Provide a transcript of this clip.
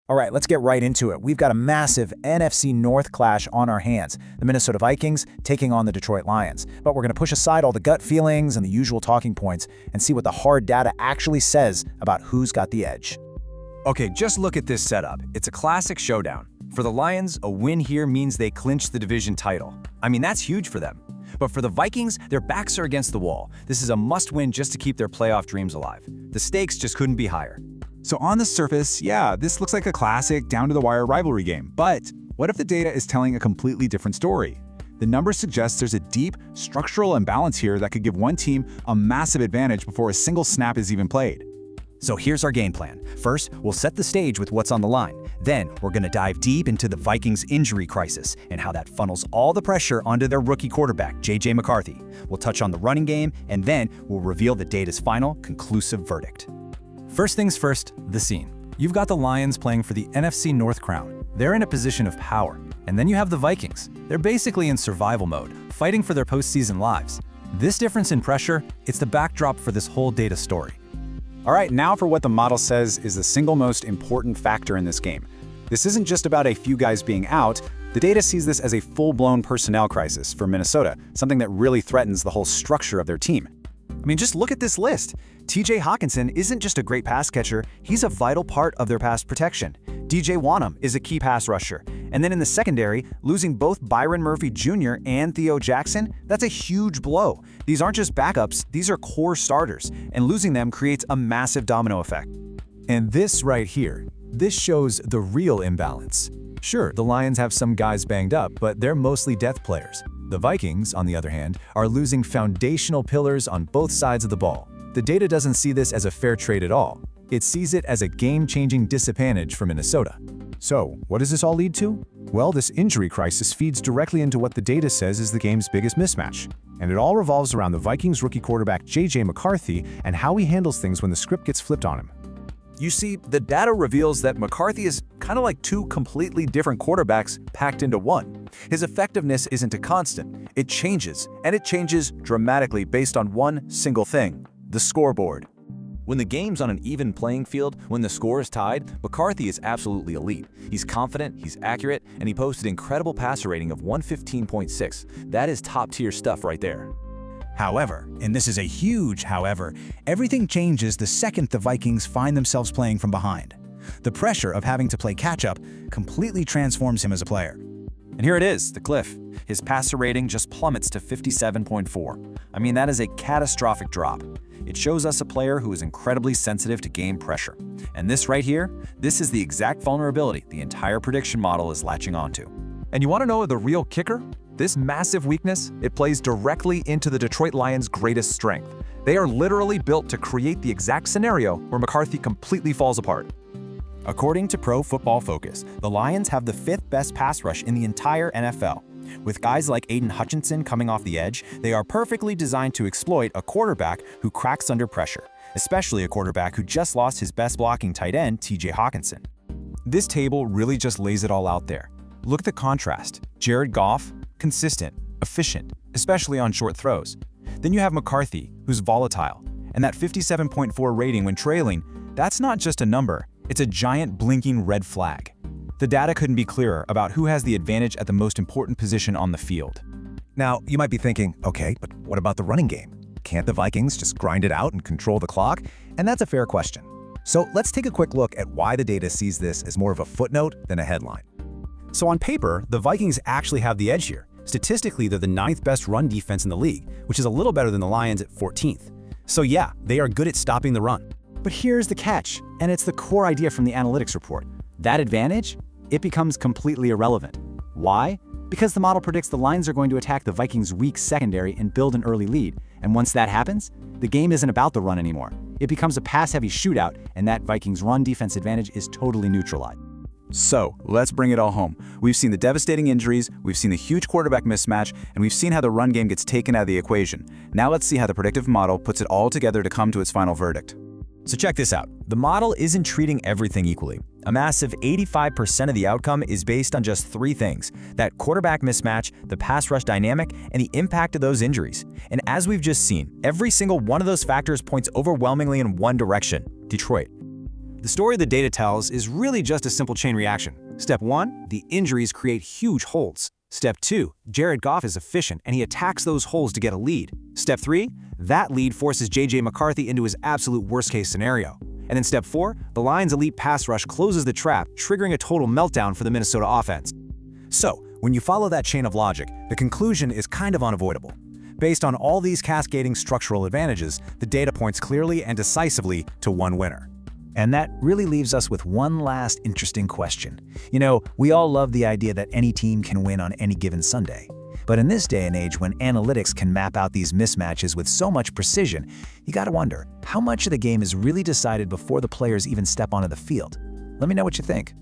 All right, let's get right into it. We've got a massive NFC North clash on our hands. The Minnesota Vikings taking on the Detroit Lions. But we're going to push aside all the gut feelings and the usual talking points and see what the hard data actually says about who's got the edge. Okay, just look at this setup. It's a classic showdown. For the Lions, a win here means they clinch the division title. I mean, that's huge for them. But for the Vikings, their backs are against the wall. This is a must-win just to keep their playoff dreams alive. The stakes just couldn't be higher. So on the surface, yeah, this looks like a classic down-to-the-wire rivalry game. But what if the data is telling a completely different story? The numbers suggest there's a deep structural imbalance here that could give one team a massive advantage before a single snap is even played. So here's our game plan. First, we'll set the stage with what's on the line. Then, we're going to dive deep into the Vikings' injury crisis and how that funnels all the pressure onto their rookie quarterback, J.J. McCarthy. We'll touch on the running game, and then we'll reveal the data's final, conclusive verdict. First things first, the scene. You've got the Lions playing for the NFC North crown. They're in a position of power. And then you have the Vikings. They're basically in survival mode, fighting for their postseason lives. This difference in pressure, it's the backdrop for this whole data story. All right, now for what the model says is the single most important factor in this game. This isn't just about a few guys being out. The data sees this as a full-blown personnel crisis for Minnesota, something that really threatens the whole structure of their team. I mean, just look at this list. TJ Hawkinson isn't just a great pass catcher, he's a vital part of their pass protection. DJ Wanham is a key pass rusher. And then in the secondary, losing both Byron Murphy Jr. and Theo Jackson, that's a huge blow. These aren't just backups, these are core starters, and losing them creates a massive domino effect. And this right here, this shows the real imbalance. Sure, the Lions have some guys banged up, but they're mostly depth players. The Vikings, on the other hand, are losing foundational pillars on both sides of the ball. The data doesn't see this as a fair trade at all. It sees it as a game-changing disadvantage for Minnesota. So, what does this all lead to? Well, this injury crisis feeds directly into what the data says is the game's biggest mismatch. And it all revolves around the Vikings rookie quarterback J.J. McCarthy and how he handles things when the script gets flipped on him. You see, the data reveals that McCarthy is kind of like two completely different quarterbacks packed into one. His effectiveness isn't a constant. It changes, and it changes dramatically based on one single thing: the scoreboard. When the game's on an even playing field, when the score is tied, McCarthy is absolutely elite. He's confident, he's accurate, and he posted an incredible passer rating of 115.6. That is top-tier stuff right there. However, and this is a huge however, everything changes the second the Vikings find themselves playing from behind. The pressure of having to play catch-up completely transforms him as a player. And here it is, the cliff. His passer rating just plummets to 57.4. I mean, that is a catastrophic drop. It shows us a player who is incredibly sensitive to game pressure. And this right here, this is the exact vulnerability the entire prediction model is latching onto. And you want to know the real kicker? This massive weakness, it plays directly into the Detroit Lions' greatest strength. They are literally built to create the exact scenario where McCarthy completely falls apart. According to Pro Football Focus, the Lions have the 5th best pass rush in the entire NFL. With guys like Aiden Hutchinson coming off the edge, they are perfectly designed to exploit a quarterback who cracks under pressure, especially a quarterback who just lost his best blocking tight end, TJ Hawkinson. This table really just lays it all out there. Look at the contrast. Jared Goff, consistent, efficient, especially on short throws. Then you have McCarthy, who's volatile, and that 57.4 rating when trailing, that's not just a number, it's a giant blinking red flag. The data couldn't be clearer about who has the advantage at the most important position on the field. Now, you might be thinking, okay, but what about the running game? Can't the Vikings just grind it out and control the clock? And that's a fair question. So let's take a quick look at why the data sees this as more of a footnote than a headline. So on paper, the Vikings actually have the edge here. Statistically, they're the 9th best run defense in the league, which is a little better than the Lions at 14th. So yeah, they are good at stopping the run. But here's the catch, and it's the core idea from the analytics report. That advantage, it becomes completely irrelevant. Why? Because the model predicts the Lions are going to attack the Vikings' weak secondary and build an early lead. And once that happens, the game isn't about the run anymore. It becomes a pass-heavy shootout, and that Vikings' run defense advantage is totally neutralized. So, let's bring it all home. We've seen the devastating injuries, we've seen the huge quarterback mismatch, and we've seen how the run game gets taken out of the equation. Now let's see how the predictive model puts it all together to come to its final verdict. So check this out. The model isn't treating everything equally. A massive 85% of the outcome is based on just 3 things: that quarterback mismatch, the pass rush dynamic, and the impact of those injuries. And as we've just seen, every single one of those factors points overwhelmingly in one direction: Detroit. The story the data tells is really just a simple chain reaction. Step 1, the injuries create huge holes. Step 2, Jared Goff is efficient and he attacks those holes to get a lead. Step 3, that lead forces J.J. McCarthy into his absolute worst-case scenario. And then Step 4, the Lions' elite pass rush closes the trap, triggering a total meltdown for the Minnesota offense. So, when you follow that chain of logic, the conclusion is kind of unavoidable. Based on all these cascading structural advantages, the data points clearly and decisively to one winner. And that really leaves us with one last interesting question. You know, we all love the idea that any team can win on any given Sunday. But in this day and age, when analytics can map out these mismatches with so much precision, you gotta wonder, how much of the game is really decided before the players even step onto the field? Let me know what you think.